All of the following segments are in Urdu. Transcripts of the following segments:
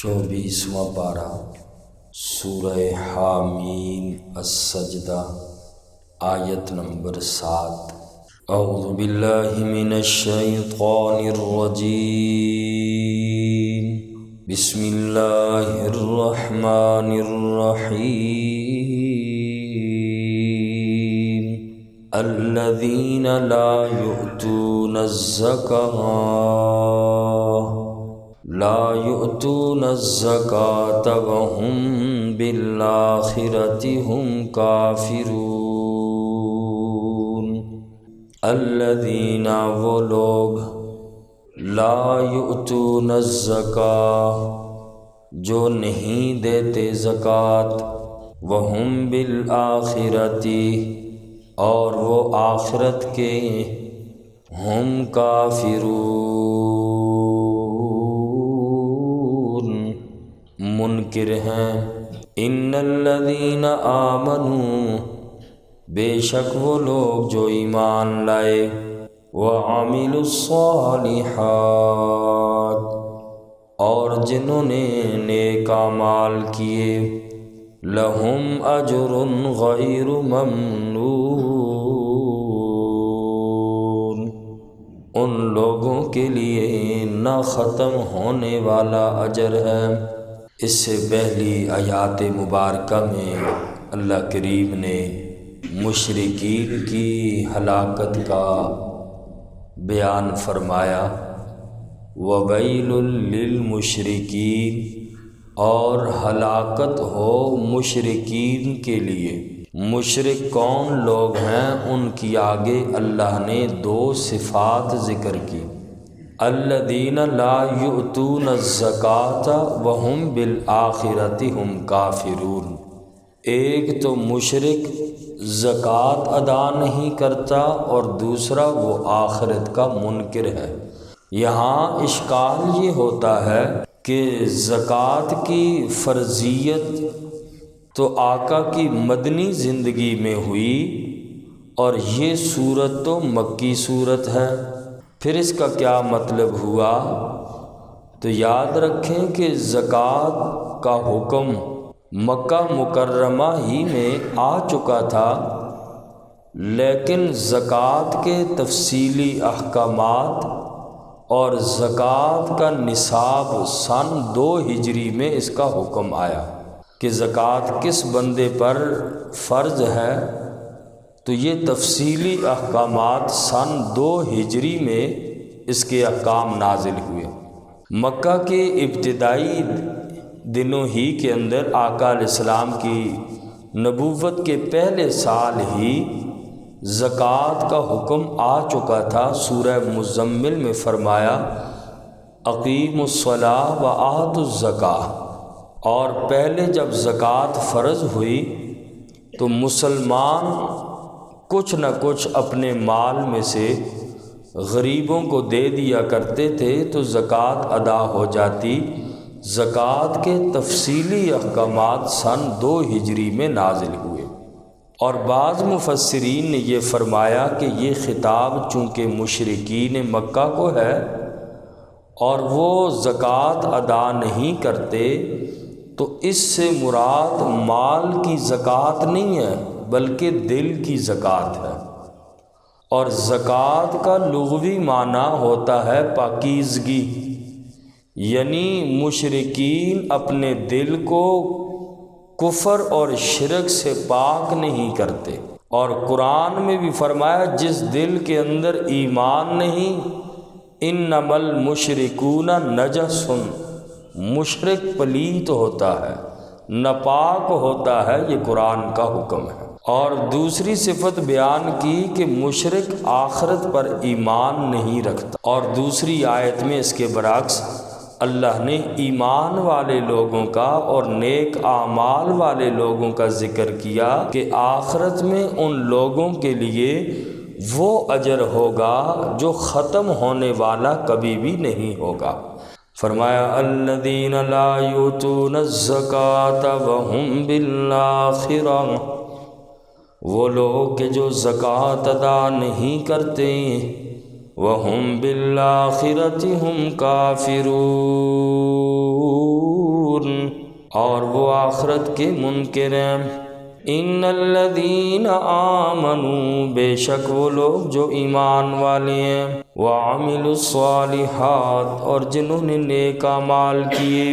24واں پارہ سورہ حامیم السجدہ آیت نمبر 7۔ اعوذ باللہ من الشیطان الرجیم، بسم اللہ الرحمن الرحیم۔ الذین لا یؤتون الزکاة وهم بالآخرة هم کافرون۔ الذین وہ لوگ لا یؤتون الزکاة جو نہیں دیتے زکوٰۃ، وهم بالآخرة اور وہ آخرت کے، ہم کافرون منکر ہیں۔ ان الذین آمنوا بے شک وہ لوگ جو ایمان لائے، وعملوا الصالحات اور جنہوں نے نیک اعمال کیے، لہم اجر غیر ممنون ان لوگوں کے لیے نہ ختم ہونے والا اجر ہے۔ اس سے پہلی آیات مبارکہ میں اللہ کریم نے مشرکین کی ہلاکت کا بیان فرمایا، وَوَيْلٌ لِّلْمُشْرِكِينَ اور ہلاکت ہو مشرکین کے لیے۔ مشرک کون لوگ ہیں؟ ان کی آگے اللہ نے 2 صفات ذکر کی، الذین لا یؤتون الزکاة وهم بالآخرة هم کافرون۔ ایک تو مشرک زکوٰۃ ادا نہیں کرتا اور دوسرا وہ آخرت کا منکر ہے۔ یہاں اشکال یہ ہوتا ہے کہ زکوٰۃ کی فرضیت تو آقا کی مدنی زندگی میں ہوئی اور یہ صورت تو مکی صورت ہے، پھر اس کا کیا مطلب ہوا؟ تو یاد رکھیں کہ زکوٰۃ کا حکم مکہ مکرمہ ہی میں آ چکا تھا، لیکن زکوٰۃ کے تفصیلی احکامات اور زکوٰۃ کا نصاب سن 2 ہجری میں اس کا حکم آیا کہ زکوٰۃ کس بندے پر فرض ہے، تو یہ تفصیلی احکامات سن 2 ہجری میں اس کے احکام نازل ہوئے۔ مکہ کے ابتدائی دنوں ہی کے اندر آقا علیہ السلام کی نبوت کے پہلے سال ہی زکوٰۃ کا حکم آ چکا تھا۔ سورہ مزمل میں فرمایا اقیموا الصلاۃ وآتوا الزکاۃ، اور پہلے جب زکوٰۃ فرض ہوئی تو مسلمان کچھ نہ کچھ اپنے مال میں سے غریبوں کو دے دیا کرتے تھے تو زکوٰۃ ادا ہو جاتی۔ زکوٰۃ کے تفصیلی احکامات سن 2 ہجری میں نازل ہوئے، اور بعض مفسرین نے یہ فرمایا کہ یہ خطاب چونکہ مشرکین مکہ کو ہے اور وہ زکوٰۃ ادا نہیں کرتے، تو اس سے مراد مال کی زکوٰۃ نہیں ہے بلکہ دل کی زکوٰۃ ہے، اور زکوٰۃ کا لغوی معنی ہوتا ہے پاکیزگی، یعنی مشرکین اپنے دل کو کفر اور شرک سے پاک نہیں کرتے، اور قرآن میں بھی فرمایا جس دل کے اندر ایمان نہیں، انما المشرکون نجس، مشرک پلیت ہوتا ہے، ناپاک ہوتا ہے، یہ قرآن کا حکم ہے۔ اور دوسری صفت بیان کی کہ مشرک آخرت پر ایمان نہیں رکھتا، اور دوسری آیت میں اس کے برعکس اللہ نے ایمان والے لوگوں کا اور نیک اعمال والے لوگوں کا ذکر کیا کہ آخرت میں ان لوگوں کے لیے وہ اجر ہوگا جو ختم ہونے والا کبھی بھی نہیں ہوگا۔ فرمایا الذین لا یؤتون الزکاة وهم بالآخرہ، وہ لوگ کہ جو زکوٰۃ ادا نہیں کرتے وَهُمْ بِالْآخِرَةِ هُمْ كَافِرُونَ، اور وہ آخرت کے منکر ہیں۔ ان الذین آمنوا، بے شک وہ لوگ جو ایمان والے ہیں، وعملوا الصالحات، اور جنہوں نے نیک اعمال کیے،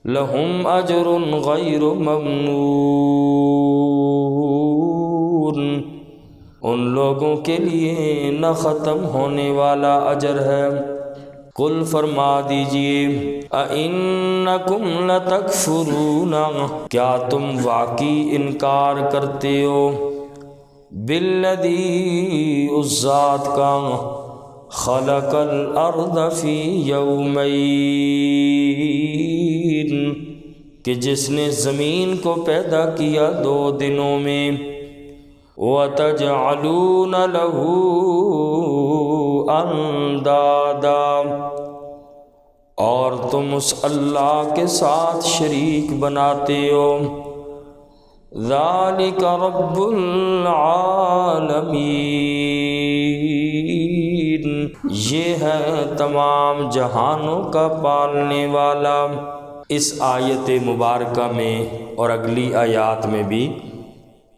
لہم اجر غیر ممنون، ان لوگوں کے لیے نہ ختم ہونے والا اجر ہے۔ قل فرما دیجئے، اَإِنَّكُمْ لَتَكْفُرُونَ، کیا تم واقعی انکار کرتے ہو، بِالَّذِي، اس ذات کا، خَلَقَ الْأَرْضَ فِي يَوْمَيْنِ، کہ جس نے زمین کو پیدا کیا 2 دنوں میں، وَتَجْعَلُونَ لَهُ اندادا، اور تم اس اللہ کے ساتھ شریک بناتے ہو۔ ذالک رب العالمین، یہ ہے تمام جہانوں کا پالنے والا۔ اس آیت مبارکہ میں اور اگلی آیات میں بھی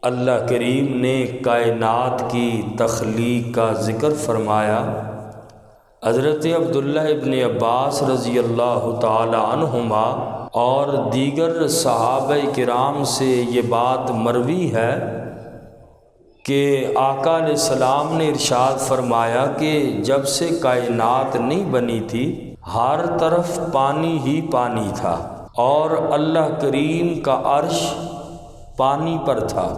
اللہ کریم نے کائنات کی تخلیق کا ذکر فرمایا۔ حضرت عبداللہ ابن عباس رضی اللہ تعالی عنہما اور دیگر صحابہ کرام سے یہ بات مروی ہے کہ آقا علیہ السلام نے ارشاد فرمایا کہ جب سے کائنات نہیں بنی تھی، ہر طرف پانی ہی پانی تھا، اور اللہ کریم کا عرش پانی پر تھا،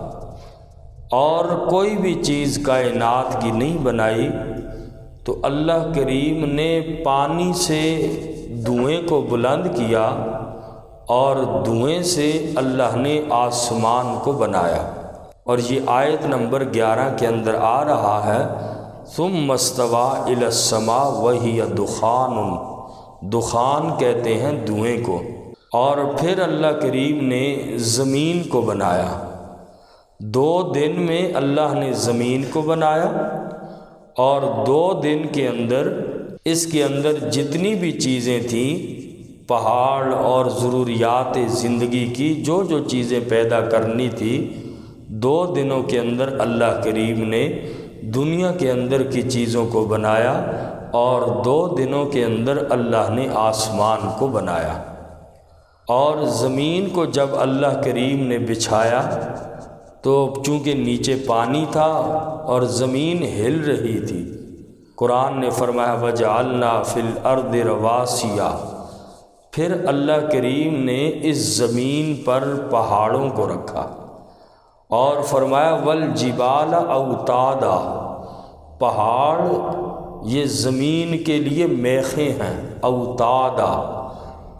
اور کوئی بھی چیز کائنات کی نہیں بنائی، تو اللہ کریم نے پانی سے دھوئیں کو بلند کیا، اور دھوئیں سے اللہ نے آسمان کو بنایا۔ اور یہ آیت نمبر 11 کے اندر آ رہا ہے، ثم استوى الى السماء وهي دخان، دخان کہتے ہیں دھوئیں کو۔ اور پھر اللہ کریم نے زمین کو بنایا، 2 دن میں اللہ نے زمین کو بنایا، اور 2 دن کے اندر اس کے اندر جتنی بھی چیزیں تھیں، پہاڑ اور ضروریات زندگی کی جو جو چیزیں پیدا کرنی تھی، 2 دنوں کے اندر اللہ کریم نے دنیا کے اندر کی چیزوں کو بنایا، اور 2 دنوں کے اندر اللہ نے آسمان کو بنایا۔ اور زمین کو جب اللہ کریم نے بچھایا تو چونکہ نیچے پانی تھا اور زمین ہل رہی تھی، قرآن نے فرمایا وَجَعَلْنَا فِي الْأَرْضِ رَوَاسِيَ، پھر اللہ کریم نے اس زمین پر پہاڑوں کو رکھا، اور فرمایا وَالْجِبَالَ أَوْتَادًا، پہاڑ یہ زمین کے لیے میخیں ہیں، اوتادا،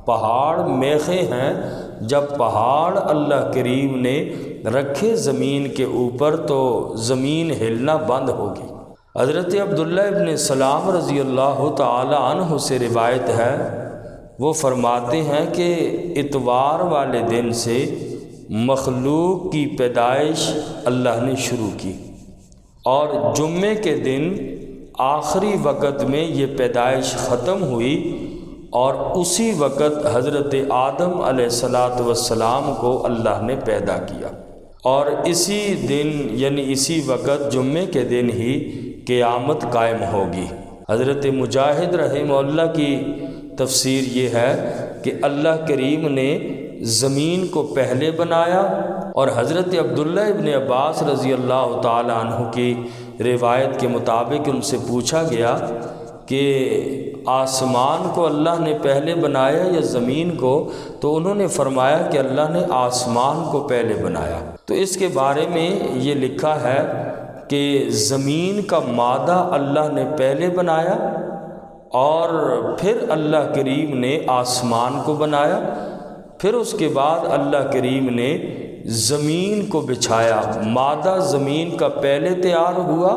پہاڑ میخیں ہیں۔ جب پہاڑ اللہ کریم نے رکھے زمین کے اوپر تو زمین ہلنا بند ہوگی۔ حضرت عبداللہ ابن سلام رضی اللہ تعالی عنہ سے روایت ہے، وہ فرماتے ہیں کہ اتوار والے دن سے مخلوق کی پیدائش اللہ نے شروع کی، اور جمعے کے دن آخری وقت میں یہ پیدائش ختم ہوئی، اور اسی وقت حضرت آدم علیہ السلام کو اللہ نے پیدا کیا، اور اسی دن یعنی اسی وقت جمعے کے دن ہی قیامت قائم ہوگی۔ حضرت مجاہد رحمہ اللہ کی تفسیر یہ ہے کہ اللہ کریم نے زمین کو پہلے بنایا، اور حضرت عبداللہ ابن عباس رضی اللہ تعالی عنہ کی روایت کے مطابق ان سے پوچھا گیا کہ آسمان کو اللہ نے پہلے بنایا یا زمین کو، تو انہوں نے فرمایا کہ اللہ نے آسمان کو پہلے بنایا۔ تو اس کے بارے میں یہ لکھا ہے کہ زمین کا مادہ اللہ نے پہلے بنایا، اور پھر اللہ کریم نے آسمان کو بنایا، پھر اس کے بعد اللہ کریم نے زمین کو بچھایا، مادہ زمین کا پہلے تیار ہوا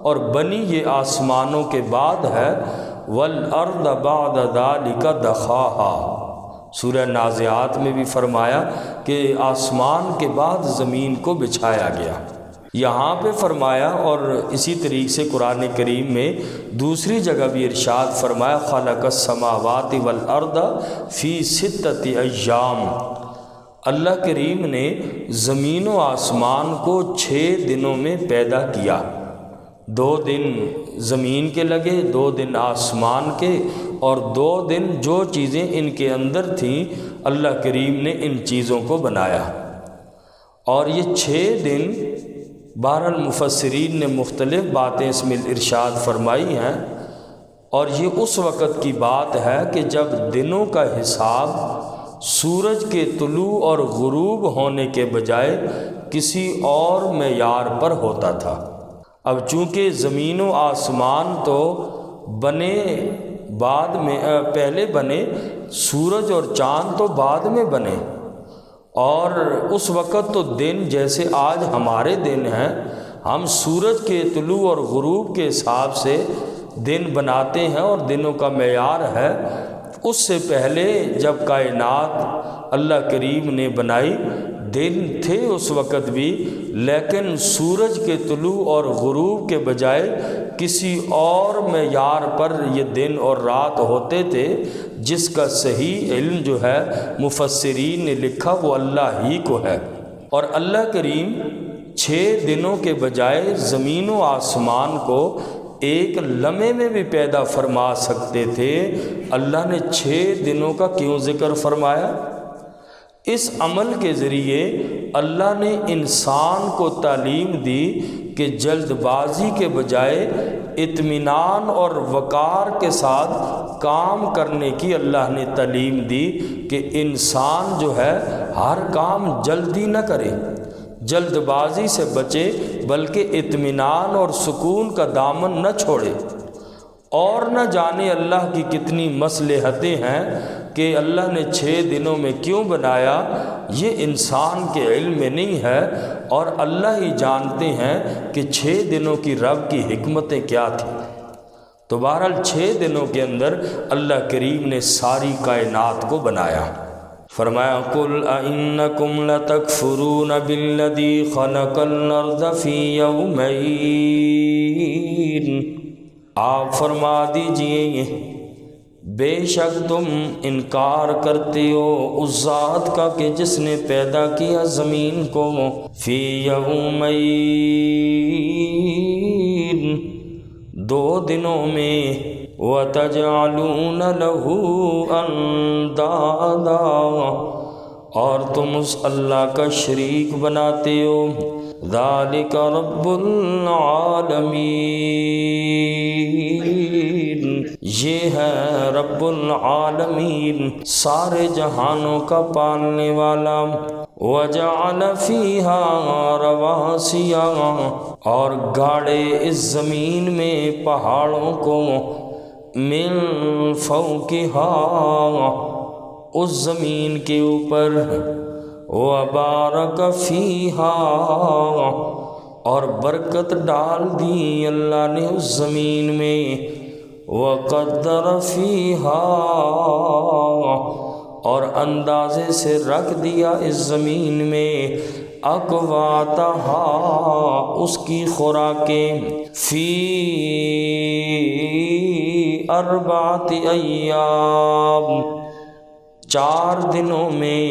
اور بنی یہ آسمانوں کے بعد ہے۔ وَالْأَرْضَ بَعْدَ ذَلِكَ دَخَاهَا، سورہ نازعات میں بھی فرمایا کہ آسمان کے بعد زمین کو بچھایا گیا۔ یہاں پہ فرمایا، اور اسی طریقے سے قرآن کریم میں دوسری جگہ بھی ارشاد فرمایا خَلَقَ السَّمَاوَاتِ وَالْأَرْضَ فِي 6 أَيَّامٍ، اللہ کریم نے زمین و آسمان کو 6 دنوں میں پیدا کیا، 2 دن زمین کے لگے، 2 دن آسمان کے، اور 2 دن جو چیزیں ان کے اندر تھیں اللہ کریم نے ان چیزوں کو بنایا۔ اور یہ 6 دن بہرحال مفسرین نے مختلف باتیں اس میں ارشاد فرمائی ہیں، اور یہ اس وقت کی بات ہے کہ جب دنوں کا حساب سورج کے طلوع اور غروب ہونے کے بجائے کسی اور معیار پر ہوتا تھا۔ اب چونکہ زمین و آسمان تو بنے بعد میں، پہلے بنے، سورج اور چاند تو بعد میں بنے، اور اس وقت تو دن جیسے آج ہمارے دن ہیں، ہم سورج کے طلوع اور غروب کے حساب سے دن بناتے ہیں اور دنوں کا معیار ہے۔ اس سے پہلے جب کائنات اللہ کریم نے بنائی، دن تھے اس وقت بھی، لیکن سورج کے طلوع اور غروب کے بجائے کسی اور معیار پر یہ دن اور رات ہوتے تھے، جس کا صحیح علم جو ہے مفسرین نے لکھا وہ اللہ ہی کو ہے۔ اور اللہ کریم 6 دنوں کے بجائے زمین و آسمان کو ایک لمحے میں بھی پیدا فرما سکتے تھے، اللہ نے 6 دنوں کا کیوں ذکر فرمایا؟ اس عمل کے ذریعے اللہ نے انسان کو تعلیم دی کہ جلد بازی کے بجائے اطمینان اور وقار کے ساتھ کام کرنے کی اللہ نے تعلیم دی کہ انسان جو ہے ہر کام جلدی نہ کرے، جلد بازی سے بچے، بلکہ اطمینان اور سکون کا دامن نہ چھوڑے۔ اور نہ جانے اللہ کی کتنی مصلحتیں ہیں کہ اللہ نے 6 دنوں میں کیوں بنایا، یہ انسان کے علم میں نہیں ہے، اور اللہ ہی جانتے ہیں کہ 6 دنوں کی رب کی حکمتیں کیا تھیں۔ تو بہرحال 6 دنوں کے اندر اللہ کریم نے ساری کائنات کو بنایا۔ فرمایا قُلْ أَإِنَّكُمْ لَتَكْفُرُونَ بِالَّذِي خَلَقَ الْأَرْضَ فِي يَوْمَيْنِ، آپ فرما دیجئے بے شک تم انکار کرتے ہو اس ذات کا کہ جس نے پیدا کیا زمین کو فی یومین، 2 دنوں میں، وَتَجْعَلُونَ لَهُ أَنْدَادًا، اور تم اس اللہ کا شریک بناتے ہو۔ ذَلِكَ رَبُّ الْعَالَمِينَ، یہ ہے رب العالمین، سارے جہانوں کا پالنے والا۔ وَجَعَلَ فِيهَا رَوَاسِيَ، اور گاڑے اس زمین میں پہاڑوں کو، مِن فَوْقِهَا، اس زمین کے اوپر، وَبَارَكَ فِيهَا، اور برکت ڈال دی اللہ نے اس زمین میں، وَقَدَّرَ فِيهَا، اور اندازے سے رکھ دیا اس زمین میں، اقواتہا، اس کی خوراکیں، فی 4 ایام، 4 دنوں میں،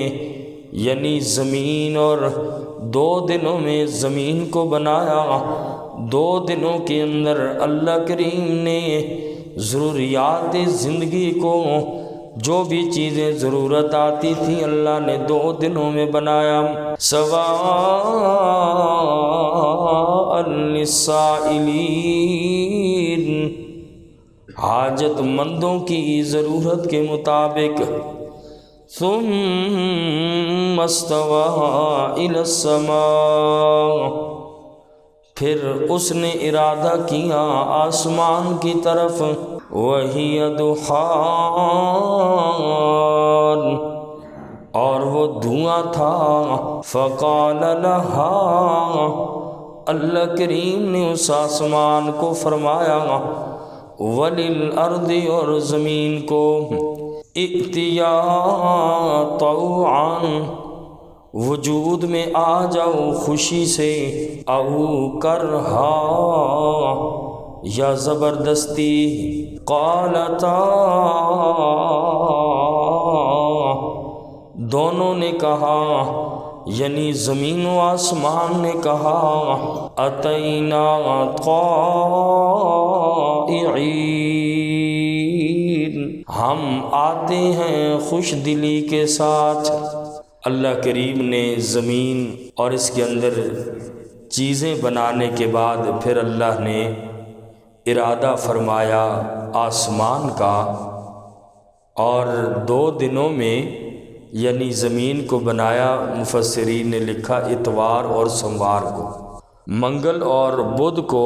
یعنی زمین، اور 2 دنوں میں زمین کو بنایا۔ 2 دنوں کے اندر اللہ کریم نے ضروریات زندگی کو، جو بھی چیزیں ضرورت آتی تھیں اللہ نے 2 دنوں میں بنایا۔ سواء للسائلین، حاجت مندوں کی ضرورت کے مطابق۔ ثم استوى إلى السماء، پھر اس نے ارادہ کیا آسمان کی طرف، وہی دخان، اور وہ دھواں تھا، فقال لها، اللہ کریم نے اس آسمان کو فرمایا، وللارض، اور زمین کو، ائتیا طوعا، وجود میں آ جاؤ خوشی سے، او کرہا، یا زبردستی، قالتا، دونوں نے کہا، یعنی زمین و آسمان نے کہا، اتینا طائعین، ہم آتے ہیں خوش دلی کے ساتھ۔ اللہ کریم نے زمین اور اس کے اندر چیزیں بنانے کے بعد پھر اللہ نے ارادہ فرمایا آسمان کا، اور 2 دنوں میں یعنی زمین کو بنایا۔ مفسرین نے لکھا اتوار اور سوموار کو، منگل اور بدھ کو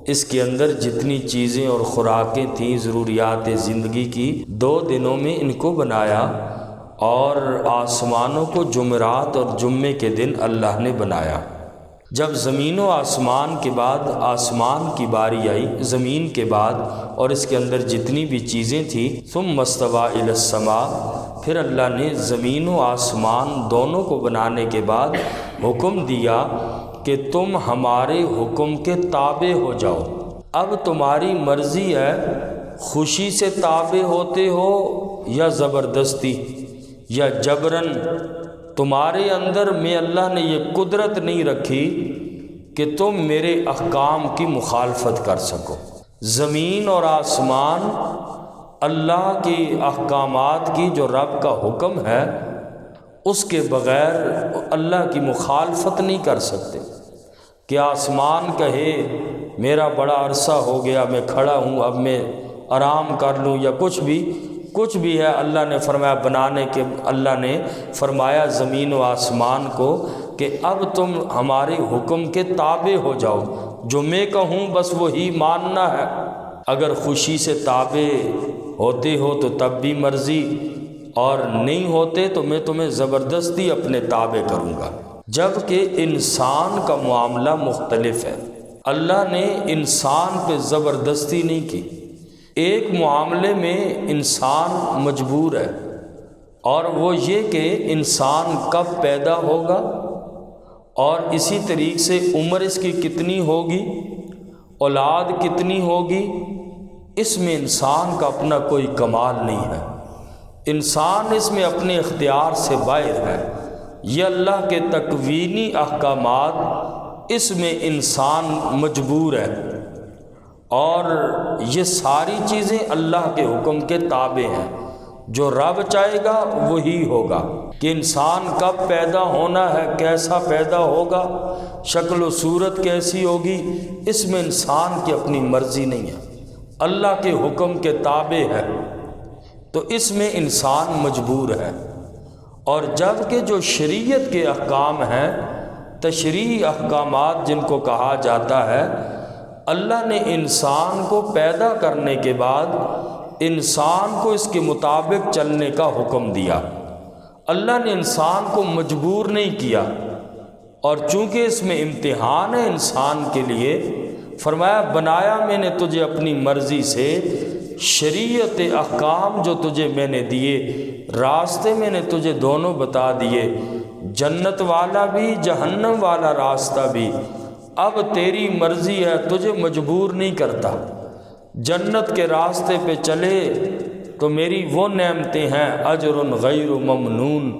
اس کے اندر جتنی چیزیں اور خوراکیں تھیں ضروریات زندگی کی 2 دنوں میں ان کو بنایا، اور آسمانوں کو جمعرات اور جمعے کے دن اللہ نے بنایا۔ جب زمین و آسمان کے بعد آسمان کی باری آئی، زمین کے بعد اور اس کے اندر جتنی بھی چیزیں تھیں، ثم استوى الی السماء، پھر اللہ نے زمین و آسمان دونوں کو بنانے کے بعد حکم دیا کہ تم ہمارے حکم کے تابع ہو جاؤ۔ اب تمہاری مرضی ہے، خوشی سے تابع ہوتے ہو یا زبردستی یا جبراً۔ تمہارے اندر میں اللہ نے یہ قدرت نہیں رکھی کہ تم میرے احکام کی مخالفت کر سکو۔ زمین اور آسمان اللہ کے احکامات کی، جو رب کا حکم ہے، اس کے بغیر اللہ کی مخالفت نہیں کر سکتے۔ کہ آسمان کہے میرا بڑا عرصہ ہو گیا میں کھڑا ہوں، اب میں آرام کر لوں، یا کچھ بھی ہے، اللہ نے فرمایا بنانے کے، اللہ نے فرمایا زمین و آسمان کو کہ اب تم ہمارے حکم کے تابع ہو جاؤ، جو میں کہوں بس وہی ماننا ہے۔ اگر خوشی سے تابع ہوتے ہو تو تب بھی مرضی، اور نہیں ہوتے تو میں تمہیں زبردستی اپنے تابع کروں گا۔ جبکہ انسان کا معاملہ مختلف ہے، اللہ نے انسان پہ زبردستی نہیں کی۔ ایک معاملے میں انسان مجبور ہے، اور وہ یہ کہ انسان کب پیدا ہوگا اور اسی طریقے سے عمر اس کی کتنی ہوگی، اولاد کتنی ہوگی، اس میں انسان کا اپنا کوئی کمال نہیں ہے۔ انسان اس میں اپنے اختیار سے باہر ہے۔ یہ اللہ کے تکوینی احکامات، اس میں انسان مجبور ہے، اور یہ ساری چیزیں اللہ کے حکم کے تابع ہیں۔ جو رب چاہے گا وہی ہوگا۔ کہ انسان کب پیدا ہونا ہے، کیسا پیدا ہوگا، شکل و صورت کیسی ہوگی، اس میں انسان کی اپنی مرضی نہیں ہے، اللہ کے حکم کے تابع ہے، تو اس میں انسان مجبور ہے۔ اور جبکہ جو شریعت کے احکام ہیں، تشریعی احکامات جن کو کہا جاتا ہے، اللہ نے انسان کو پیدا کرنے کے بعد انسان کو اس کے مطابق چلنے کا حکم دیا۔ اللہ نے انسان کو مجبور نہیں کیا، اور چونکہ اس میں امتحان ہے انسان کے لیے، فرمایا بنایا میں نے تجھے اپنی مرضی سے، شریعت احکام جو تجھے میں نے دیے، راستے میں نے تجھے دونوں بتا دیے، جنت والا بھی جہنم والا راستہ بھی، اب تیری مرضی ہے، تجھے مجبور نہیں کرتا۔ جنت کے راستے پہ چلے تو میری وہ نعمتیں ہیں اجر غیر ممنون،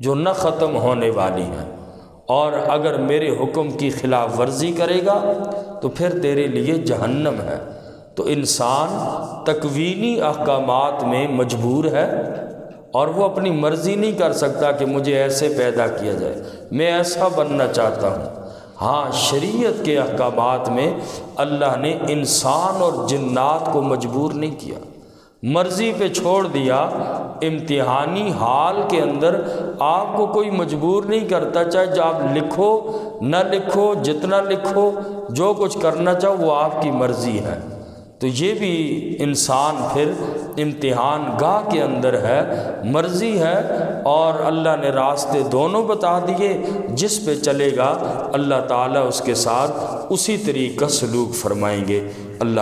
جو نہ ختم ہونے والی ہیں، اور اگر میرے حکم کی خلاف ورزی کرے گا تو پھر تیرے لیے جہنم ہے۔ تو انسان تکوینی احکامات میں مجبور ہے، اور وہ اپنی مرضی نہیں کر سکتا کہ مجھے ایسے پیدا کیا جائے، میں ایسا بننا چاہتا ہوں۔ ہاں، شریعت کے احکامات میں اللہ نے انسان اور جنات کو مجبور نہیں کیا، مرضی پہ چھوڑ دیا۔ امتحانی حال کے اندر آپ کو کوئی مجبور نہیں کرتا، چاہے آپ لکھو نہ لکھو، جتنا لکھو، جو کچھ کرنا چاہو وہ آپ کی مرضی ہے۔ تو یہ بھی انسان پھر امتحان گاہ کے اندر ہے، مرضی ہے، اور اللہ نے راستے دونوں بتا دیے، جس پہ چلے گا اللہ تعالیٰ اس کے ساتھ اسی طریقے کا سلوک فرمائیں گے۔ اللہ